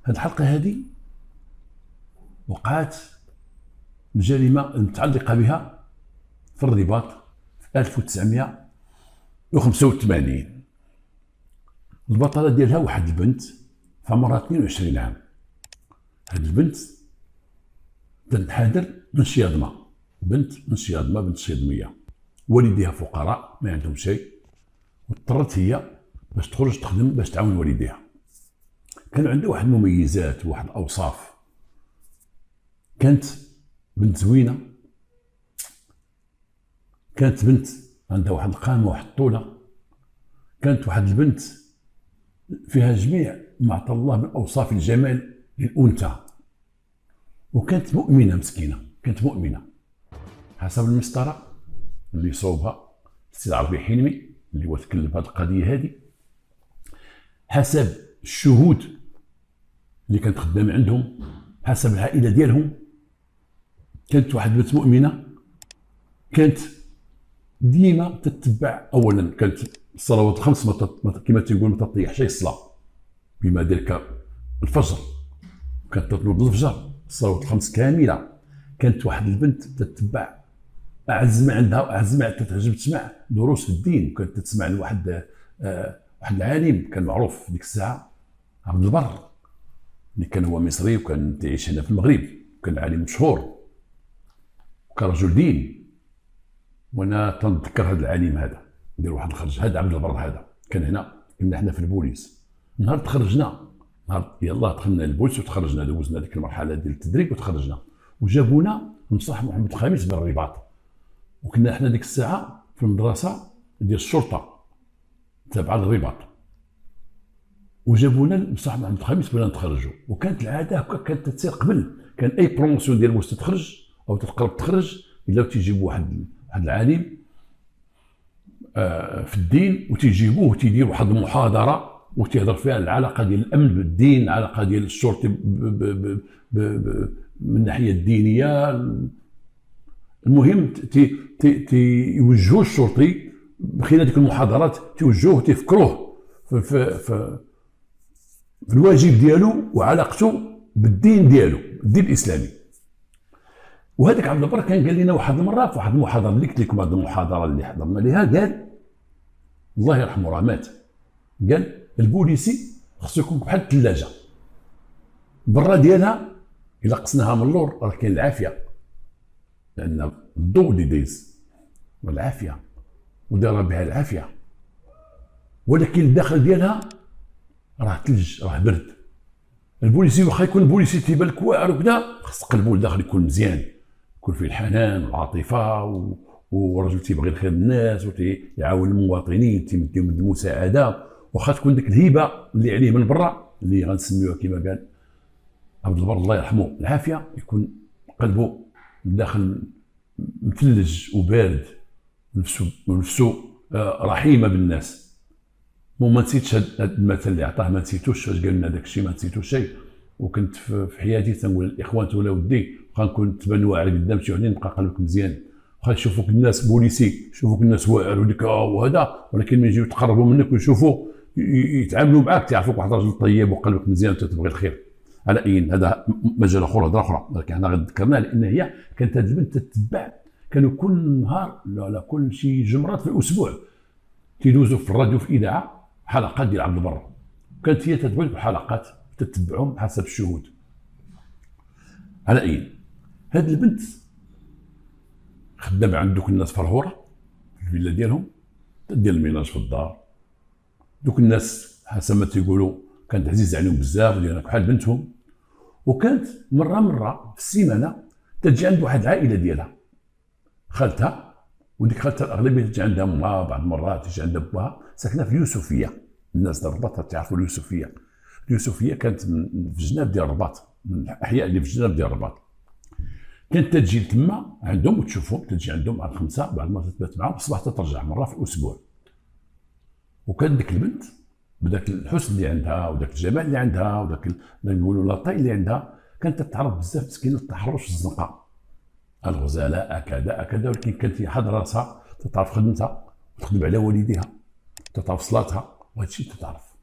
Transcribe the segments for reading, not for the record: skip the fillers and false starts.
هذه الحلقه هذه وقعت الجريمه المتعلقه بها في الرباط في 1985. البطله ديالها واحد البنت في عمرها 22 عام. هذه البنت تنحدر من شياضمه، بنت شياضميه، والديها فقراء ما عندهم شيء، واضطرت هي باش تخرج تخدم باش تعاون والديها. كان عندها واحد المميزات وواحد الاوصاف. كانت بنت زوينه، كانت بنت عندها واحد القامه وواحد الطوله، كانت واحد البنت فيها جميع ما عطى الله من اوصاف الجمال للانثى، وكانت مؤمنه مسكينه، كانت مؤمنه حسب المسطره اللي صوبها السي العربي حلمي اللي هو تكلم في هذه القضيه هذه. حسب الشهود اللي كانت خدامه عندهم، حسب العائله ديالهم، كانت واحد بنت مؤمنه. كانت ديما تتبع، اولا كانت الصلوات الخمس كما تيقول ما تطيحش الصلاه، بما ذلك الفجر كانت تطلب الفجر، الصلوات الخمس كامله. كانت واحد البنت تتبع اعز ما عندها، اعز ما تعجب تسمع دروس في الدين. كانت تسمع لواحد واحد العالم كان معروف في ديك الساعه، عبد البر، اللي كان هو مصري وكان تعيش هنا في المغرب، كان عالم مشهور وكان رجل دين. وانا تنذكر هذا العالم هذا دير واحد الخرج، هذا عبد البر هذا كان هنا، كنا حنا في البوليس. نهار تخرجنا، نهار يلاه دخلنا للبوليس وتخرجنا، دوزنا ديك المرحله ديال التدريب وتخرجنا، وجابونا لمصلح محمد الخامس بالرباط. وكنا حنا ديك الساعه في المدرسه ديال الشرطه تابعه للرباط، وجابونا لمصلح محمد الخامس بغينا نتخرجوا. وكانت العاده هكا كانت تسير قبل، كان اي بروموسيون ديال واش تخرج او تقرب تخرج الا تيجيبوا واحد العالم في الدين وتيجيبوه وتيدير واحد المحاضره وتيهضر فيها العلاقه ديال الامن بالدين، العلاقه ديال الشرطي من الناحيه الدينيه. المهم يوجهوا الشرطي من خلال هذيك المحاضرات، توجهوه تفكروه في الواجب ديالو وعلاقته بالدين ديالو، الدين الاسلامي. وهذاك عبد البر كان قال لنا واحد المره في واحد المحاضره اللي قلت لكم، هذه المحاضره اللي حضرنا لها، قال الله يرحمه راه مات، قال البوليسي خصو يكون بحال الثلاجه، برا ديالها الا قصناها من اللور راه كاين العافيه، لان الضوء اللي دايز والعافيه ودار بها العافيه، ولكن الداخل ديالها راه ثلج، راه برد. البوليسي واخا يكون البوليسي تيبان لك واعر وكذا، خص قلبو الداخل يكون مزيان، يكون فيه الحنان والعاطفه ورجل تيبغي الخير للناس وتيعاون المواطنين، تيمديهم المساعده. واخا تكون ديك الهبه اللي عليه من برا اللي غنسميوها كما قال عبد البر الله يرحمه العافيه، يكون قلبه الداخل مثلج وبارد، ونفسه رحيمه بالناس. وما نسيتش هذا المثل اللي عطاه، ما نسيتوش فاش قال لنا داك الشيء، ما نسيتوش شيء. وكنت في حياتي تنقول الاخوان تولى ودي، بقى نكون تبان واعر قدام شي وحدين، بقى قلبك مزيان. واخا يشوفوك الناس بوليسي، يشوفوك الناس واعر وديك وهذا، ولكن من يجيو يتقربوا منك ويشوفوا يتعاملوا معاك تعرفوك واحد الراجل طيب وقلبك مزيان وتتبغي الخير. على اي هذا مجال اخر، هضره اخرى، ولكن حنا غير ذكرناها لان هي كانت هذه البنت تتبع. كانوا كل نهار لا كل شي جمرات في الاسبوع تيدوزوا في الراديو في الاذاعه حلقات ديال عبد البر، كانت هي تتبع الحلقات تتبعهم حسب الشهود. على اي هذه البنت خدامه عند دوك الناس فرهوره في الفيلا ديالهم، تدير الميناج في الدار. دوك الناس حسب ما تيقولوا كانت عزيزه عليهم بزاف، ديالها بحال بنتهم. وكانت مره في السيمانه تجي عند واحد العائله ديالها، خالتها، وديك خالتها الاغلبيه تجي عندها امها، بعض المرات تجي عندها باها، ساكنه في اليوسفيه. الناس ديال الرباط تعرفوا اليوسفيه. اليوسفيه كانت في الجناب ديال الرباط، من الاحياء اللي في الجناب ديال الرباط. كانت تجي تما عندهم وتشوفهم، تجي عندهم مع الخمسه، بعد ما تثبت معاهم الصباح ترجع مره في الاسبوع. وكانت ديك البنت بداك الحسن اللي عندها وداك الجمال اللي عندها وداك نقولوا لاطاي اللي عندها، كانت تتعرض بزاف مسكينه للتحرش في الزنقه، الغزاله كذا، ولكن كانت هي حاضره راسها، تتعرف خدمتها وتخدم على والديها، تتعرف صلاتها، وهذا الشيء تتعرف.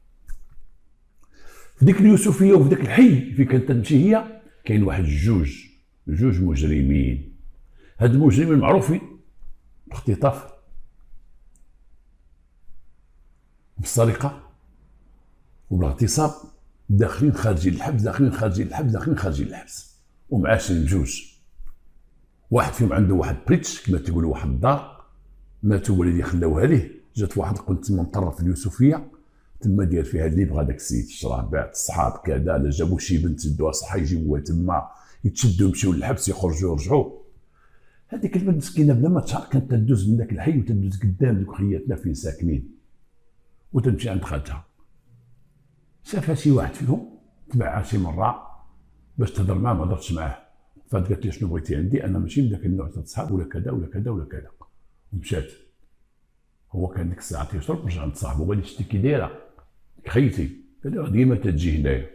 في ديك اليوسفيه وفي داك الحي فين كانت تمشي هي كاين واحد جوج مجرمين. هاد المجرمين معروفين باختطاف بالسرقه وبالاغتصاب، داخلين خارجين الحبس، داخلين خارجين الحبس، داخلين خارجين الحبس، ومعاشرين بجوج. واحد فيهم عنده واحد بريتش كما تيقولوا، واحد الدار ماتوا والديه خلاوها ليه، جات واحد كنت تما مطرف في اليوسفيه تما داير فيها اللي بغا داك السيد، شراه باع الصحاب كذا، لا جابوا شي بنت يدوها صح يجيبوها تما يتشدوا يمشيو للحبس يخرجوا يرجعوا. هذيك البنت مسكينه بلا ما تشعر كانت تدوز من داك الحي وتدوز قدام دوك خياتنا فين ساكنين وتمشي عند خالتها. شافها شي واحد فيهم تبعها شي مره باش تهضر معاه، ما هضرتش معاه، فقالت لي شنو بغيتي عندي، انا ماشي من داك النوع تاع الصحاب ولا كذا ولا كذا ولا كذا، ومشات. هو كان ديك الساعه تيشرب، رجع عند صاحبو قال لي شتي كي دايره خيتي، قال لي ديما تجي هنايا.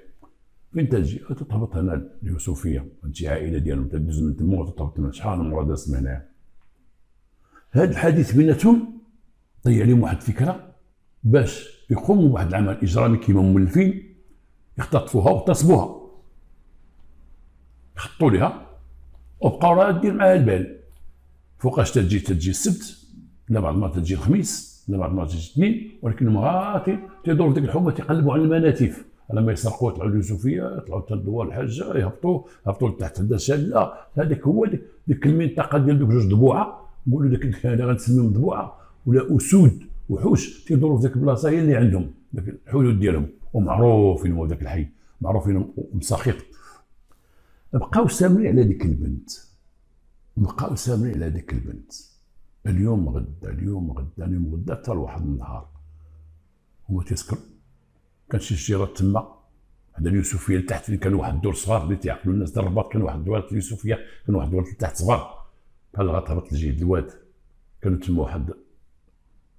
فين تجي؟ تهبط هنا اليوسفيه، انت عائله ديالهم تدوز من تما وتهبط من شحال من مره دازت من هنايا. هذا الحديث بيناتهم طيح عليهم واحد الفكره باش يقوموا بواحد العمل اجرامي كيما مولفين، يختطفوها واغتصبوها، يخطوا لها وبقاو راه دير معاها البال. فوقاش تجي السبت، لا بعض المرات تجي الخميس، لا بعض المرات تجي الاثنين، ولكن غاتي تيدوروا في ديك الحومه تيقلبوا على المناتف، لما يسرقوا يطلعوا اليوسفيه، يطلعوا حتى الدوار الحاجه، يهبطوا لتحت عند شاله. هذاك هو ديك المنطقه ديال دوك جوج ضبوعه، نقولوا ديك هذا غنسميهم ضبوعه ولا اسود وحوش، تيدوروا في ديك البلاصه هي اللي عندهم داك الحدود ديالهم، ومعروفين هو داك الحي، معروفين ومساخيط. بقاو سامرين على ديك البنت، بقاو سامرين على ديك البنت، اليوم غدا اليوم غدا اليوم غدا، حتى لواحد النهار هو تيسكر، كان شي شجيرات تما عند اليوسفيه لتحت فين كانوا واحد الدور صغار اللي تيعقلوا الناس ديال الرباط، كان واحد الدوار اليوسفيه، كان واحد الدور لتحت صغار بحال غتهبط لجهه الواد، كانوا تما واحد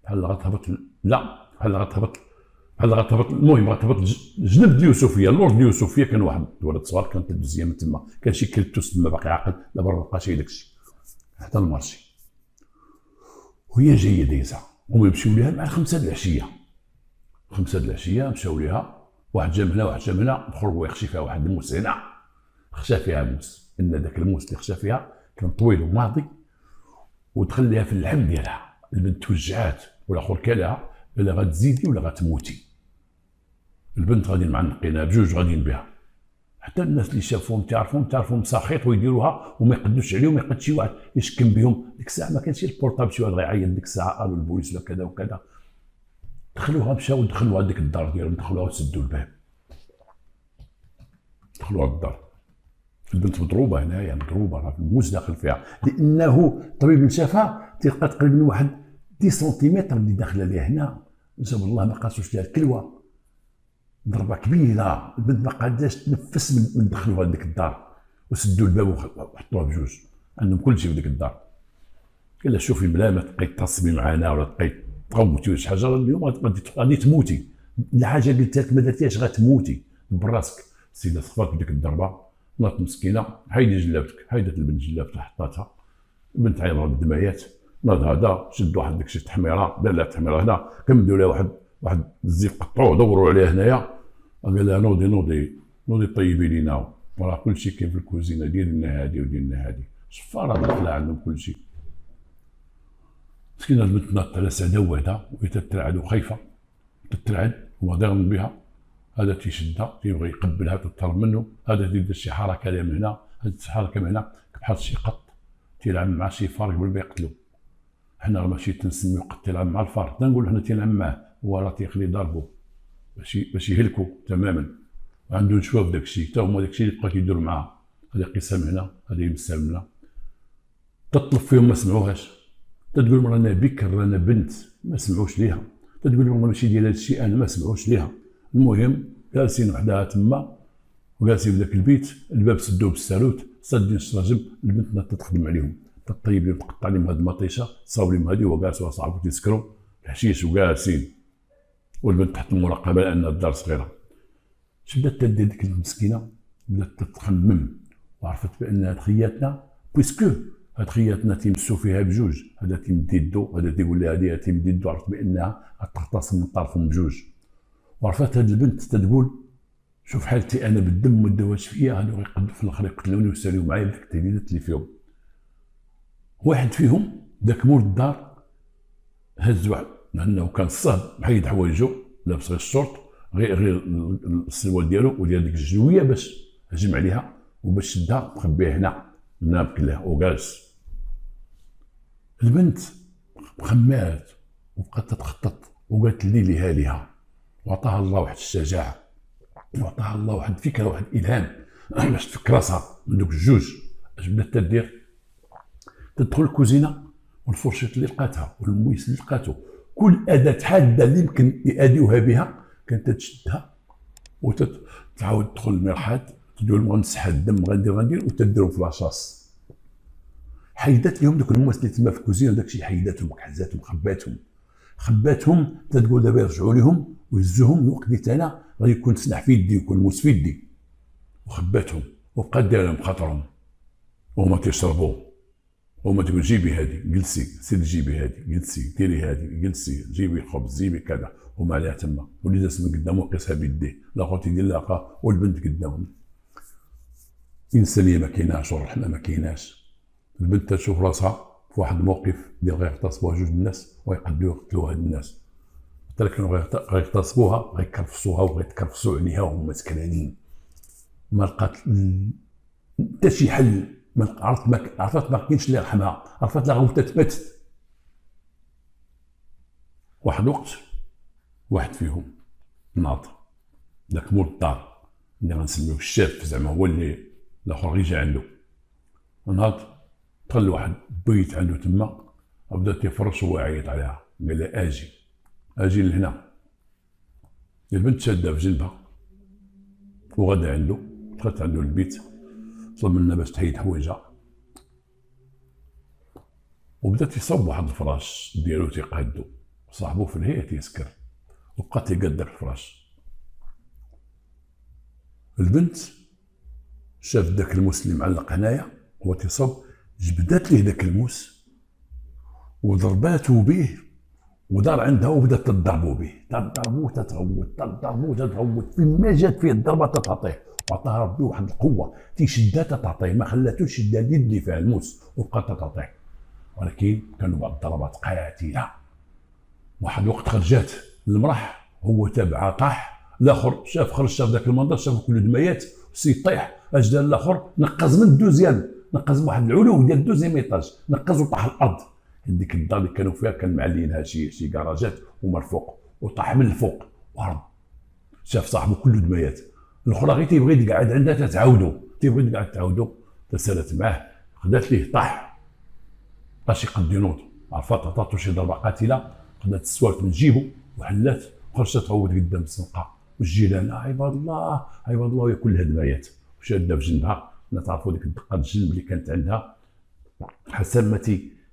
بحال غتهبط، لا بحال غتهبط المهم غتهبط جنب اليوسفيه، اللور اليوسفيه كان واحد الدوار صغار، كانت تدوز من تما، كان شي كلتوس تما باقي عاقل، دابا ما بقاش داكشي حتى المارشي. وهي جايه دايزه، هما يمشيو ليها مع 5 د العشيه، 5 د العشيه مشاو ليها، واحد جا من هنا واحد جا من هنا، دخل هو يخشي فيها واحد الموس هنا، خشى فيها موس، ان داك الموس اللي خشى فيها كان طويل وماضي، ودخل ليها في اللحم ديالها. البنت توجعات، والاخر كالها الا غتزيدي ولا غتموتي. البنت غاديين معنقينها بجوج غاديين بها، حتى الناس اللي شافوهم تعرفهم ساخيط ويديروها وما يقدوش عليهم، ما يقد شي واحد يشكم بهم. ديك الساعه ما كانش البورطابل، شي واحد غيعيط ديك الساعه قالوا البوليس ولا كذا وكذا. دخلوها، مشاو دخلوها لديك الدار ديالهم، دخلوها وسدوا الباب، دخلوها للدار. البنت مضروبه هنايا، مضروبه راه الموس داخل فيها، لانه الطبيب اللي شافها تلقى تقريبا واحد 10 سنتيمتر اللي داخله ليها هنا، نسال الله ما قاسوش ليها الكلوه، ضربه كبيره. البنت ما قاداش تنفس من دخلوها لديك الدار وسدوا الباب وحطوها بجوج، عندهم كل شيء في ديك الدار. الا شوفي بلا ما تبقاي تتصمي معنا ولا تبقاي تغوتي ولا شي حاجه، اليوم غادي تموتي، الحاجه قلت لك ما درتيهاش غتموتي براسك. السيده صفات بديك الضربه، ناضت مسكينه، حيدي جلابتك، حيدت البنت جلابتها حطاتها، البنت عيطت بالدمايات، ناض هذا شد واحد داكشي التحميره، دار لها التحميره هنا، كملوا لها واحد الزيت قطعوه دوروا عليه هنايا، قال لها نوضي طيبي لينا، وراه كلشي كاين في الكوزينه، ديالنا هادي وديالنا هادي، صفاره داخله عندهم كلشي. مسكينه البنت ناضت على سعده وهدا، وهي تترعد وخايفه، تترعد هو ضاغم بها، هذا تيشدها تيبغي يقبلها تطلب منه، هذا تيدير شي حركه لها من هنا، هذا شي حركه من هنا، بحال شي قط تيلعب مع شي فار قبل ما يقتلو. حنا راه ماشي تنسميو قط تيلعب مع الفار، تنقولو حنا تيلعب معاه، هو راه تيخلي ضربو باش يهلكو تماما، عنده نشوى في داكشي، حتى هما داكشي اللي بقاو تيديرو معاه، هذا يقيسها من هنا، هذا يمسها من هنا، تطلب فيهم ما سمعوهاش، تتقول رانا بكر رانا بنت، ما سمعوش ليها، تتقول لهم ماشي ديال هادشي انا، ما سمعوش ليها. المهم جالسين وحدها تما وجالسين في ذاك البيت، الباب سدوه بالساروت، سادين الشراجم، البنت ناضت تخدم عليهم، تطيب لهم تقطع لهم هاد المطيشه، تصاوب لهم هادي، وهو جالس وصاحبو تيسكروا الحشيش وجالسين، والبنت تحت المراقبه لان الدار صغيره. اش بدات تدير ديك المسكينه؟ بدات تخمم وعرفت بان هاد خياتنا بويسكو هاد خياتنا تيمسوا فيها بجوج، هذا تيمد يدو، هذا تيقول لها هذه تيمد يدو، عرفت بانها غتغتصب من طرفهم بجوج. وعرفت هاد البنت تتقول شوف حالتي انا بالدم والدواء فيا، هادو يقدروا في الاخر يقتلوني ويساليو معايا بديك التهديدات اللي فيهم. واحد فيهم داك مول الدار هز واحد لانه كان صهد محيد حوايجو، لابس غير الشورت، غير السروال ديالو وديال ديك الجويه باش هجم عليها وباش شدها مخبيها هنا نابك له وجالس. البنت خمات وبقات تتخطط وقالت لي ليها وعطاها الله واحد الشجاعه وعطاها الله واحد الفكره واحد الالهام باش تفك راسها من دوك الجوج. اش بدات تدير؟ تدخل الكوزينه والفرشيط اللي لقاتها والمويس اللي لقاتو، كل اداه حاده اللي يمكن يأديوها بها كانت تشدها وتعاود تدخل المرحاض تقول غنسح الدم غندير وتديرهم في لاصاص. حيدات لهم دوك الموس اللي تما في الكوزينه وداكشي، حيداتهم وكحزاتهم خباتهم تتقول دابا يرجعوا لهم ويهزوهم الوقت اللي انا غادي يكون سلاح في يدي ويكون موس في يدي، وخباتهم وبقات دايره لهم بخاطرهم وهما تيشربوا وهما تقول جيبي هادي جلسي سيدي جيبي هادي جلسي ديري هادي جلسي جيبي الخبز جيبي كذا وما عليها تما، واللي داز من قدامه قيسها بيديه الاخر تيدير لاقا والبنت قدامهم. الانسانيه ما كايناش والرحمه ما كايناش. البنت تشوف راسها في واحد الموقف ديال غيغتصبوها جوج الناس ويقدروا يقتلوا هاد الناس، حتى كانوا غيغتصبوها غيكرفسوها وغيتكرفسوا عليها وهما سكرانين. ما لقات حتى شي حل، عرفت ما كاينش اللي يرحمها، عرفت لا غوتات ماتت. واحد الوقت واحد فيهم ناض داك مول الدار اللي غنسميوه الشاب زعما هو اللي الاخر غير جا عنده، ناض دخل لواحد بيت عنده تما وبدا تيفرش وهو يعيط عليها، قال لها اجي لهنا. البنت شاده في جنبها وغدا عنده، دخلت عنده البيت طلب منها باش تحيد حوايجها وبدا تيصوب واحد الفراش ديالو تيقادو، صاحبو في الهيئه تيسكر وبقى تيقاد داك الفراش. البنت شاف داك الموس اللي معلق هنايا هو تيصوب، جبدات ليه داك الموس وضرباتو به ودار عندها وبدات تضربو به، تضربو فيما جات فيه الضربه تتعطيه، وعطاها ربي واحد القوه تيشدها تتعطيه، ما خلاتوش يشدها اليد اللي فيها الموس وبقات تتعطيه. ولكن كانوا بعض الضربات قاتله. واحد الوقت خرجات المرح هو تابعها طاح، الاخر شاف ذاك المنظر، شاف كل دميات السيد طيح، اش دار الاخر؟ نقز من الدوزيام، نقز واحد العلو ديال الدوزيام ايطاج، نقز وطاح الارض. هذيك الدار اللي كانوا فيها كان معلينها شي كراجات ومرفوق، وطاح من الفوق وهرب. شاف صاحبه كله دميات، الاخرى غير تيبغي يقعد عندها تعاودوا تسالت معاه، خدات ليه طاح باش يقد ينوض، عرفات عطاتو شي ضربه قاتله، خدات السوارت من جيبو وحلات وخرجت تعوض قدام الزنقه والجيران عباد الله وهي كلها دمايات وشاده في جنبها. لا تعرفوا ديك الدقه الجنب اللي كانت عندها حسب ما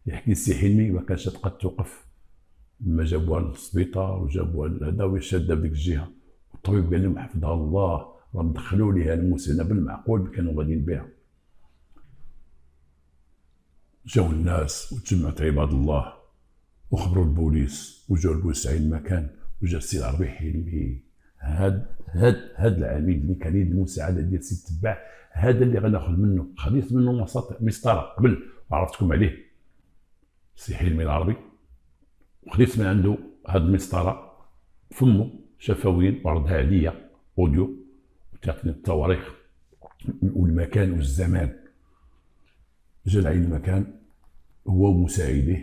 يحكي السي حلمي ما كانش تقد توقف، لما جابوها للسبيطار وجابوها لهذا وهي شاده بديك الجهه، والطبيب قال لهم حفظها الله راه دخلوا ليها الموس هنا بالمعقول كانوا غاديين بها. جاو الناس وتجمعت عباد الله وخبروا البوليس وجاو البوليس المكان، وجا السي العربي حلمي هاد العميد اللي كان يد المساعده ديال سي تباع، هذا اللي غناخذ منه، خديت منه مسطره قبل وعرفتكم عليه سي حلمي العربي، وخديت من عنده هاد المسطره فمه شفويين وعرضها عليا اوديو وتعطيني التواريخ والمكان والزمان. جا لعين المكان هو ومساعده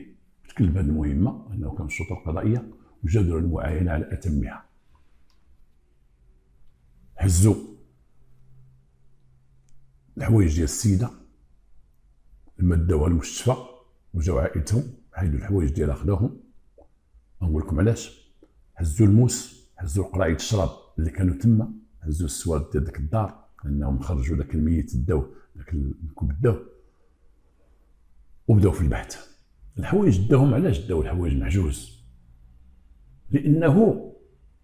تكلم هذه المهمه انه كان الشرطه القضائيه، وجا داروا المعاينه على اتمها. هزوا الحوايج ديال السيده مداوها المستشفى وجاو عائلتهم حيدوا الحوايج ديالها خداوهم. نقول لكم علاش. هزوا الموس، هزوا قرايه الشراب اللي كانوا تما، هزوا السواد ديال ديك الدار لانهم خرجوا داك الميت داوه داك الكوب داوه، وبداو في البحث. الحوايج داوهم علاش داو الحوايج محجوز؟ لانه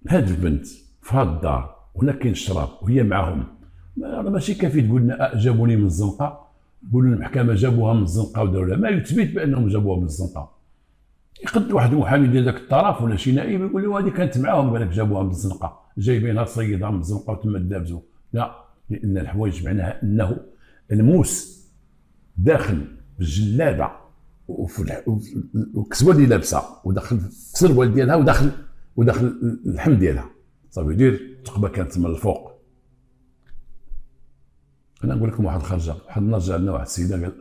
هاد البنت في هاد الدار وهنا كاين الشراب وهي معاهم، ماشي كافي تقول لنا جابوني من الزنقه، قولوا المحكمه جابوها من الزنقه وداروا لها ما يثبت بانهم جابوها من الزنقه. يقد واحد المحامي ديال ذاك الطرف ولا شي نائب يقول له هذه كانت معاهم، بالك جابوها من الزنقه، جايبينها صيدها من الزنقه وتما دابزوا. لا، لان الحوايج معناها انه الموس داخل بالجلابه والكسوه اللي لابسه وداخل في السروال ديالها وداخل اللحم ديالها، صافي يدير التقبه كانت من الفوق. انا نقول لكم واحد الخرجه، واحد النهار جا عندنا واحد السيده قال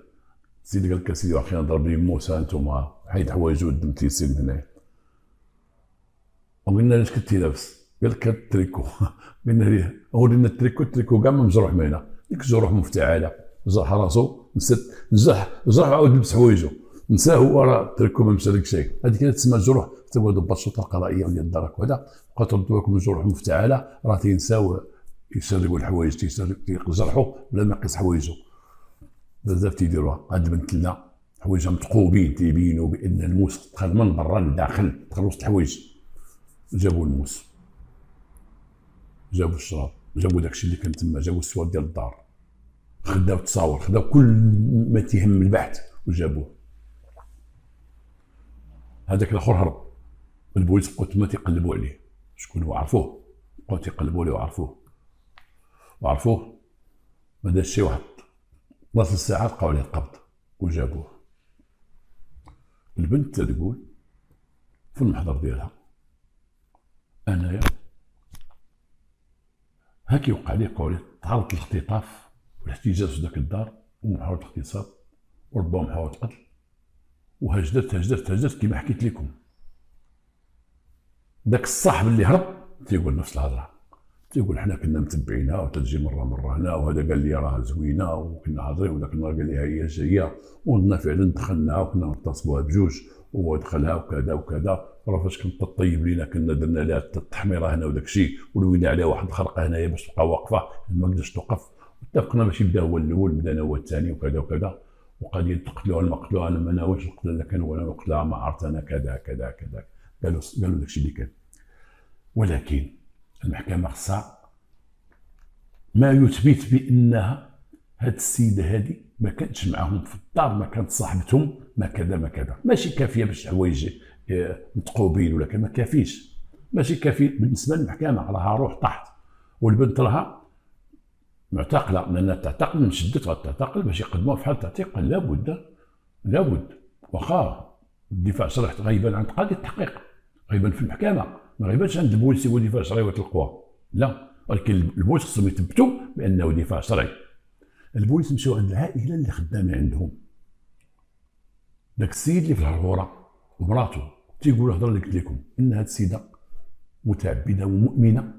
لك سيدي واخي ضرب لي موسى انتم حيد حوايج ودم تيسير من هنايا. وقلنا علاش كنتي لابس؟ قال لك هاد التريكو. قلنا ليه ورينا التريكو كاع ما مجروح من هنا، ديك الجروح مفتعله، جرح راسو جرح وعاود لبس حوايجو نساه ورا التريكو ما مشى لك شيء. هذيك تسمى جروح تبغى ضبط الشرطه القضائيه وديال الدرك وهذا، بقات تردوا لكم الجروح مفتعله راه تينساو يسرقوا الحوايج، تيجرحوا بلا ما يقيس حوايجو. بزاف تيديروها. هاد البنت لنا حوايجها متقوبين تيبينوا بان الموس دخل من برا لداخل، دخل وسط الحوايج. جابوا الموس، جابوا الشراب، جابوا داكشي اللي كان تما، جابوا السواد ديال الدار، خداو التصاور، خداو كل ما تيهم البحث وجابوه. هذاك الاخر هرب، البوليس بقاو تما تيقلبوا عليه، شكون هو؟ عرفوه، بقاو تيقلبوا عليه وعرفوه ما داش شي واحد 12 ساعه لقاو عليه القبض وجابوه. البنت تقول في المحضر ديالها انايا هاكي وقع لي تعرضت للاختطاف والاحتجاز في ذاك الدار ومحاولة الاغتصاب وربما محاولة قتل، وهجدرت كما حكيت لكم. ذاك الصاحب اللي هرب تيقول نفس الهضره، تيقول حنا كنا متبعينها وتجي مره هنا، وهذا قال لي راها زوينه وكنا هاضرين، وذاك النهار قال لي هي جايه، وقلنا فعلا دخلناها وكنا نغتصبوها بجوج، وهو دخلها وكذا راه فاش كنت تطيب لينا كنا درنا لها التحميره هنا وداك الشيء، ولوينا عليها واحد الخرقه هنايا باش تبقى واقفه ما قدرش توقف، واتفقنا باش يبدا هو الاول، بدا انا هو الثاني وكذا وقال تقتلوها ما قتلوها، انا ما ناويش نقتلها، كان ولا نقتلها ما عرفت انا كذا قالوا داك الشيء اللي كان. ولكن المحكمه خصها ما يثبت بانها هاد السيده هذه ما كانتش معاهم في الدار، ما كانت صاحبتهم، ما كذا ماشي كافيه باش الحوايج متقوبين، ولكن ما كافيش، ماشي كافي بالنسبه للمحكمه، راها روح تحت، والبنت راها معتقله، لانها تعتقل من شدتها تعتقل باش يقدموها في حال الاعتقال، لابد واخا الدفاع الشرعي غيبان عند قاضي التحقيق، غيبان في المحكمه، ما غيبانش عند البوليس يقول دفاع شرعي وتلقوها، لا، ولكن البوليس خصهم يثبتوا بانه دفاع شرعي. البوليس مشاو عند العائله اللي خدامه عندهم، داك السيد اللي في الهرهوره ومراته تيقولوا الهضره اللي قلت لكم، ان هاد السيده متعبده ومؤمنه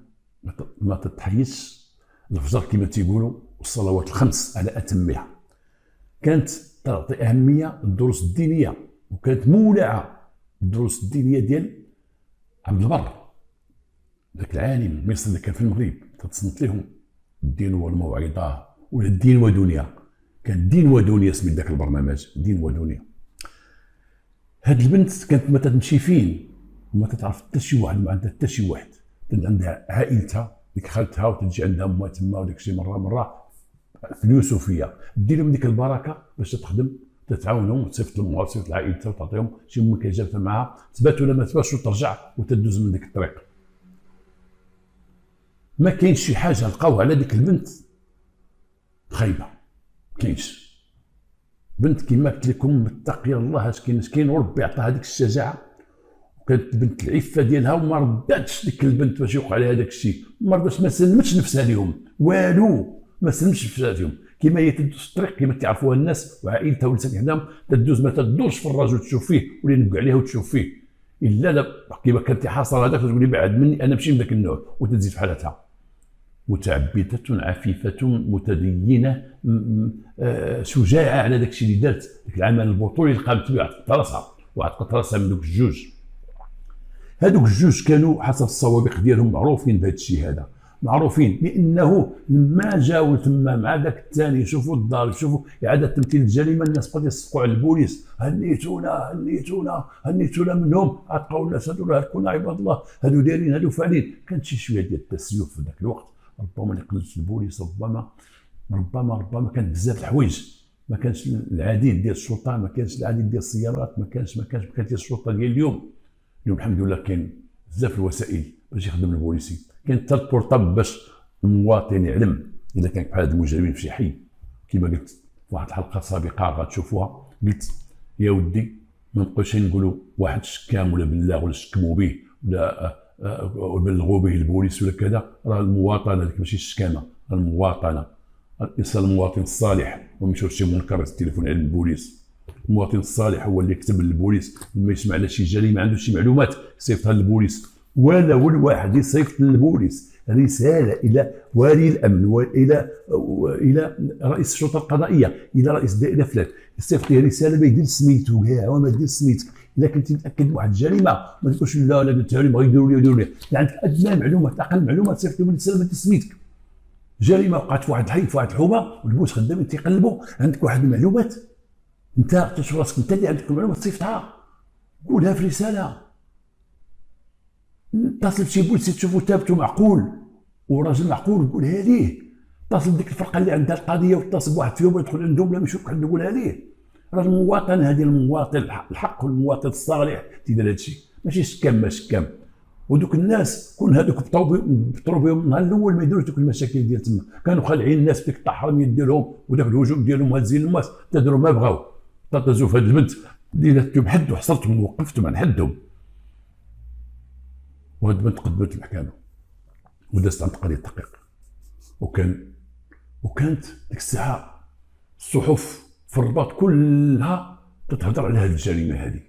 ما تتحيزش الفجر كما تيقولوا، والصلوات الخمس على اتمها، كانت تعطي اهميه للدروس الدينيه، وكانت مولعه بالدروس الدينيه ديال عبد البر ذاك العالم المصري اللي كان في المغرب، تتصنت لهم الدين والموعظه ولا الدين ودنيا، كان دين ودنيا سميت ذاك البرنامج، دين ودنيا. هاد البنت كانت ما تمشي فين وما تتعرف حتى شي واحد، ما عندها حتى شي واحد، كانت عندها عائلتها ديك خالتها وتجي عندها امها تما وداك الشيء، مره في اليوسفيه دير لهم ديك البركه باش تخدم، تتعاونهم وتصيفط لهم وتصيفط لعائلتها وتعطيهم شي ممكن جابتها معاها، تبات ولا ما تباتش وترجع وتدوز من ديك الطريق. ما كاينش شي حاجه لقاوها على ديك البنت خايبه، كاينش بنت كما قلت لكم متقيه الله اش كاين وربي عطاها هذيك الشجاعه، وكانت بنت العفه ديالها وما رداتش ديك البنت باش يوقع عليها داك الشيء، ما رضاتش، ما سلمتش نفسها لهم والو، ما سلمتش نفسها لهم، كما هي تدوز في الطريق كما تعرفوها الناس وعائلتها واللي ساكن عندهم، تدوز ما تدورش في الراجل وتشوف فيه ولا ينقع عليها وتشوف فيه، الا لا كما كانت حاصله هذاك تقول لي بعد مني انا ماشي من ذاك النوع، وتزيد في حالتها. متعبده عفيفه متدينه شجاعه على داك الشيء اللي دارت، ذاك العمل البطولي اللي قامت به، عتقت راسها وعتقت راسها من دوك الجوج. هذوك الجوج كانوا حسب السوابق ديالهم معروفين بهذا الشيء هذا، معروفين لانه لما جاوا تما مع ذاك الثاني يشوفوا الدار، يشوفوا اعاده تمثيل الجريمه، الناس بداو يصفقوا على البوليس، هنيتونا منهم، عتقوا الناس هذو هلكونا عباد الله، هذو دايرين هذو فاعلين، كانت شي شويه ديال التسيف في ذاك الوقت، ربما اللي قلت البوليس، ربما كانت بزاف الحوايج ما كانش العديد ديال الشرطه، ما كانش العديد ديال السيارات، ما كانش ديال الشرطه ديال اليوم. الحمد لله كاين بزاف الوسائل باش يخدم البوليسي. كاين حتى البورطابل باش المواطن يعلم اذا كان بحال هاد المجرمين في شي حي. كما قلت في واحد الحلقه سابقه غتشوفوها، قلت يا ودي ما نبقاوش نقولوا واحد شكام ولا بلاغ ولا شكموا به ولا بلغوا به البوليس ولا كذا. راه المواطنه هذيك ماشي الشكامه، راه المواطنه. الانسان المواطن الصالح وما يشوف شي منكر التليفون على البوليس. المواطن الصالح هو اللي يكتب للبوليس لما يسمع على شي جريمه عنده شي معلومات يصيفطها للبوليس، ولا واحد يصيفط للبوليس رساله الى ولي الامن والى رئيس الشرطه القضائيه، الى رئيس دائره فلان، يصيفط ليه رساله ما يدير سميتو كاع وما دير سميتك. الا كنتي متاكد بواحد الجريمه ما تقولش لا قلتها لي بغا يديروا لي. عندك ادنى معلومات، اقل معلومات صيفط لهم رساله ما دير سميتك. جريمه وقعت في واحد الحي في واحد الحومه والبوليس خدامين تيقلبوا، عندك واحد المعلومات انت تشوف راسك انت اللي عندك المعلومات تصيفطها، قولها في رساله. اتصل بشي بوليسي تشوفو ثابت ومعقول وراجل معقول قولها ليه. اتصل بديك الفرقه اللي عندها القضيه واتصل بواحد فيهم ويدخل عندهم لا ما يشوفك عنده قولها ليه. راه المواطن هذه المواطن الحق والمواطن الصالح تيدير هذا الشيء، ماشي شكام ما شكام. ودوك الناس كون هذوك بطروا بهم النهار الاول ما يديروش دوك المشاكل ديال تما، كانوا خالعين الناس بديك التحرميه ديالهم وداك الهجوم ديالهم هازين الماس تدروا ما بغاو. تطزوا في هذه البنت اللي درتهم حد وحصرتهم ووقفتهم عن حدهم، وهاد البنت قدمت المحكمه ودازت عند قضيه التحقيق. وكانت ديك الساعه الصحف في الرباط كلها تتهضر على هذه الجريمه هذه،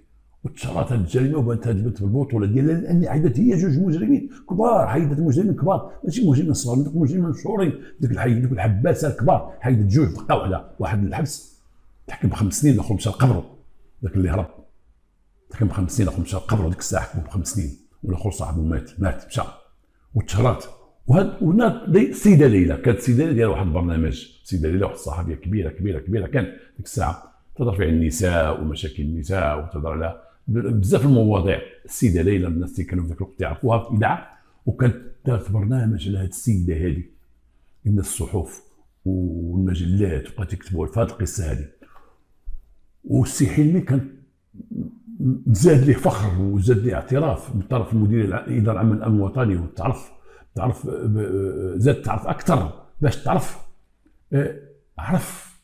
وتشرات هذه الجريمه وبانت هذه البنت بالبطوله ديالها لان حيدت هي جوج مجرمين كبار، حيدت مجرمين كبار ماشي مجرمين صغار، دوك مجرمين مشهورين ديك الحي دوك الحباسه الكبار، حيدت جوج دقه واحده، واحد الحبس تحكم ب5 سنين الاخر مشى لقبرو، ذاك اللي هرب تحكم ب5 سنين الاخر مشى لقبرو، ديك الساعه حكموا ب5 سنين والاخر صاحبه مات مشى وتشهرات. وناض السيده ليلى، كانت السيده ليلى ديال واحد البرنامج، السيده ليلى واحد الصحفيه كبيره كان ديك الساعه تهضر فيها النساء ومشاكل النساء وتهضر على بزاف المواضيع. السيده ليلى الناس اللي كانوا في ذاك الوقت يعرفوها في الاذاعه، وكانت دارت برنامج على هذه السيده هذه. الناس الصحف والمجلات بقات يكتبوا في هذه القصه هذه. والسي حلمي كان زاد ليه فخر وزاد ليه اعتراف من طرف المدير الاداره العامه للامن الوطني، وتعرف زاد تعرف اكثر باش تعرف عرف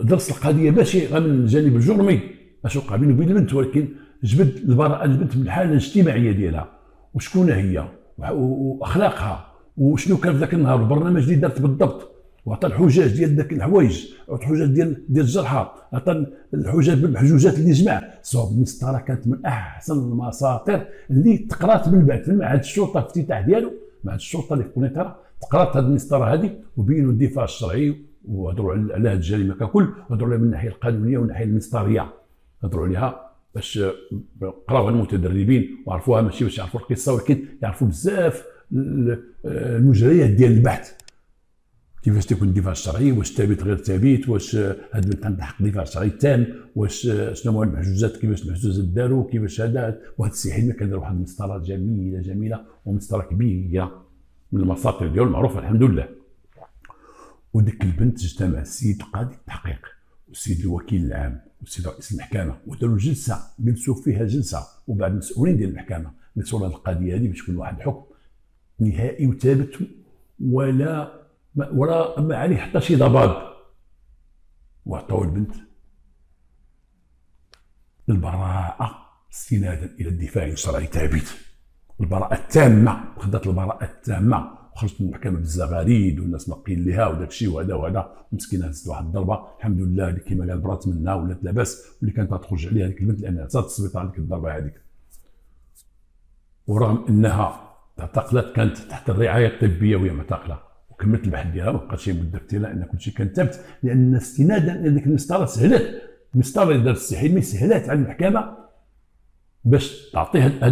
درس القضيه ماشي غير من الجانب الجرمي اش وقع بينه وبين البنت، ولكن جبد البراءه البنت من الحاله الاجتماعيه ديالها وشكون هي واخلاقها وشنو كان في ذاك النهار البرنامج اللي دارت بالضبط، وعطى الحجاج ديال ذاك الحوايج، وعطى الحجاج ديال الجرحى، عطى الحجاج بالمحجوجات اللي جمع. صوب المسطره كانت من احسن المساطر اللي تقرات من بعد في معهد الشرطه الافتتاح ديالو، معهد الشرطه اللي في قنيطره، تقرات هذه المسطره هذه وبينوا الدفاع الشرعي وهضروا على هذه الجريمه ككل، وهضروا عليها من الناحيه القانونيه ومن الناحيه المسطريه، هضروا عليها باش قراوها المتدربين وعرفوها ماشي باش يعرفوا القصه ولكن يعرفوا بزاف المجريات ديال البحث، كيفاش تكون الدفاع الشرعي، واش ثابت غير ثابت، واش هاد البنت عندها حق دفاع شرعي تام، واش شنو هما المحجوزات، كيفاش المحجوزات داروا، كيفاش هذا. وهاد السي حلمي كان دار واحد المسطره جميله ومسطره كبيره من المساطر ديالو المعروفه الحمد لله. وديك البنت اجتمع السيد قاضي التحقيق والسيد الوكيل العام والسيد رئيس المحكمه وداروا جلسوا فيها جلسه، وبعد المسؤولين ديال المحكمه جلسوا على القضيه هذه باش يكون واحد الحكم نهائي وثابت ولا ما عليه حتى شي ضباب. وعطاو البنت البراءة استنادا الى الدفاع الشرعي ثابت، البراءة التامة، خدات البراءة التامة وخرجت من المحكمة بالزغاريد والناس ناقين لها وداك الشيء وهذا ومسكينه هزت واحد الضربة الحمد لله اللي كما قال برات منها ولات لاباس، واللي كانت غتخرج عليها هذيك البنت لانها عطات السبيطار ديك الضربة هذيك، ورغم انها اعتقلت كانت تحت الرعاية الطبية وهي معتقلة وكملت البحث ديالها ما بقاتش مده كثيره لان كلشي كان ثابت، لان استنادا الى ديك المسطره سهلت، المسطره اللي دارت السي حلمي سهلات على المحكمه باش تعطيها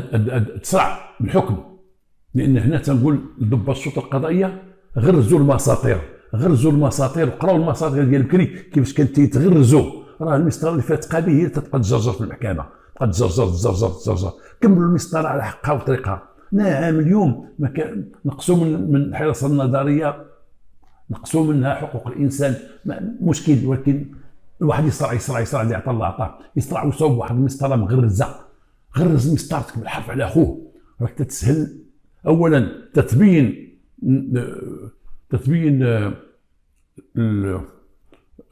تسرع بالحكم، لان هنا تنقول لضباط الشرطه القضائيه غرزوا المساطير وقراوا المساطير ديال بكري كيفاش كانت تيتغرزوا. راه المسطره اللي فيها تقابي هي تبقى تجرجر في المحكمه، تبقى تجرجر كملوا المسطره على حقها وطريقها. نعم اليوم ما كان نقصوا من الحراسه النظريه، نقصوا منها حقوق الانسان مشكل، ولكن الواحد يصرع اللي عطى الله عطاه، يصرع ويصوب واحد المسطره مغرزه، غرز مسطرتك بالحرف على اخوه، راك تتسهل اولا تتبين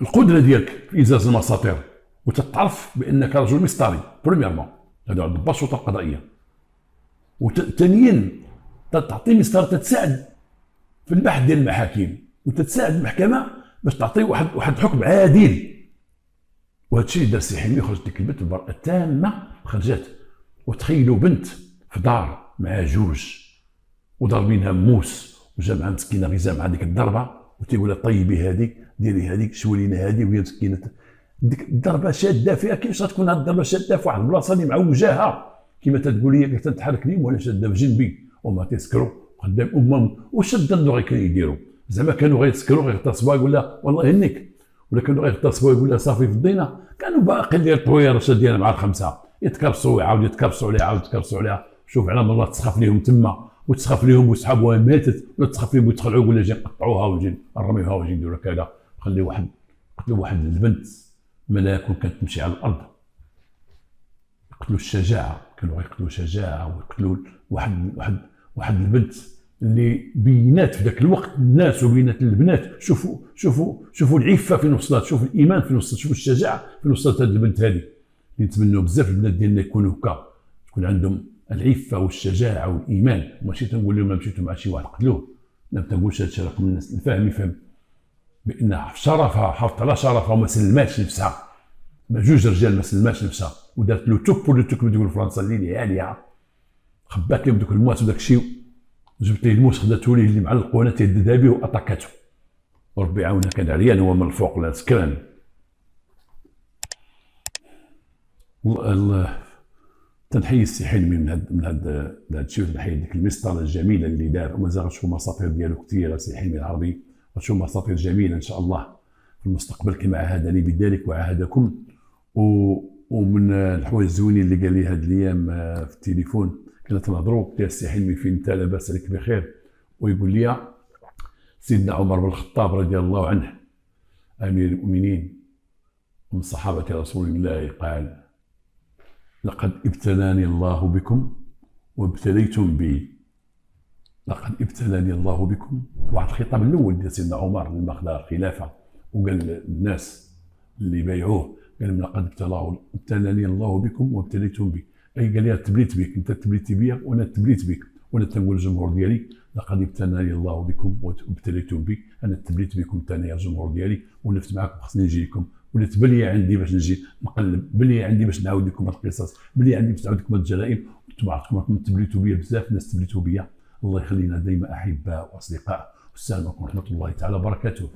القدره ديالك في ازاز المساطير، وتتعرف بانك رجل مسطري بريميرمون، هذا عند السلطه القضائيه. وثانيا تعطي مسطره تتساعد في البحث ديال المحاكم، وتتساعد المحكمه باش تعطي واحد الحكم عادل. وهذا الشيء اللي دار السي حلمي، خرجت ديك البنت بالبراءه التامه، خرجت. وتخيلوا بنت في دار مع جوج وضاربينها موس، وجا مع مسكينه غيزه مع ديك الضربه، وتيقول لها طيبي هذيك، ديري هذيك، شوي لنا هذه، وهي مسكينه ديك الضربه شاده فيها. كيفاش غتكون هذه الضربه شاده في واحد البلاصه اللي معوجاها كما تتقول لي، كنت تحرك لي وانا شاده في جنبي وما تيسكروا قدام امهم. واش ظنوا غير كانوا يديروا؟ زعما كانوا غيتسكروا غيغتصبوها يقول لها والله يهنيك، ولا كانوا غيغتصبوها يقول لها صافي فضينا؟ كانوا باقيين ديال الطويره ديالها مع الخمسه يتكرسوا ويعاودوا يتكرسوا عليها، عاود يتكرسوا عليها. شوف على الله تسخف ليهم تما، وتسخف ليهم وصحابها ماتت، ولا تسخف ليهم ويتخلعوا ولا جاي نقطعوها وجي نرميوها وجي نديروا كذا. خلي قتلوا واحد البنت ملاك وكانت تمشي على الارض، يقتلوا الشجاعه، كانوا غيقتلوا شجاعه ويقتلوا واحد البنت اللي بينات في ذاك الوقت الناس وبينات البنات. شوفوا العفه فين وصلت، شوفوا الايمان فين وصلت، شوفوا الشجاعه فين وصلت هذه البنت هذه. نتمنوا بزاف البنات ديالنا يكونوا هكا، تكون عندهم العفه والشجاعه والايمان. ماشي تنقول لهم مشيتوا مع شي واحد قتلوه، لا تنقولش هذا الشيء. راكم الناس الفاهم يفهم بان شرفها، حافظت على شرفها وما سلماتش نفسها. جوج رجال ما سلماتش نفسها ودارت له توب ولو توك ديال فرنسا اللي عاليه، خبات لهم دوك الموات وداك الشيء، جبت ليه الموس خداتو ليه اللي معلق وانا تيددها به واتاكاتو، وربي يعاونها. كان عريان هو من الفوق لا سكران. تنحيي السي حلمي من هذا الشيء، تنحيي ديك المسطره الجميله اللي دار، ومازال غتشوفوا مساطير ديالو كثيره السي حلمي العربي، غتشوفوا مساطير جميله ان شاء الله في المستقبل كما عاهدني بذلك وعاهدكم. ومن الحوايج الزوينين اللي قال لي هاد الايام في التليفون، كنا تنهضروا قلت له السي حلمي فين انت؟ لاباس عليك بخير؟ ويقول لي سيدنا عمر بن الخطاب رضي الله عنه امير المؤمنين ومن صحابه رسول الله قال: لقد ابتلاني الله بكم وابتليتم بي. لقد ابتلاني الله بكم، واحد الخطاب الاول ديال سيدنا عمر لما خدا الخلافه وقال للناس اللي بايعوه، قال لهم لقد ابتلاني الله بكم وابتليتم بي، اي قال لي تبليت بك، انت تبليتي بيا وانا تبليت بك. وانا تنقول للجمهور ديالي لقد ابتلاني الله بكم وابتليتم بي، انا تبليت بكم ثاني يا الجمهور ديالي، ولفت معكم خصني نجي لكم، ولات بلي عندي باش نجي نقلب، بلي عندي باش نعاود لكم هاد القصص، بلي عندي باش نعاود لكم هاد الجرائم. انتم عرفتكم تبليتوا بيا بزاف، الناس تبليتوا بيا. الله يخلينا دائما احباء واصدقاء. والسلام عليكم ورحمه الله تعالى وبركاته.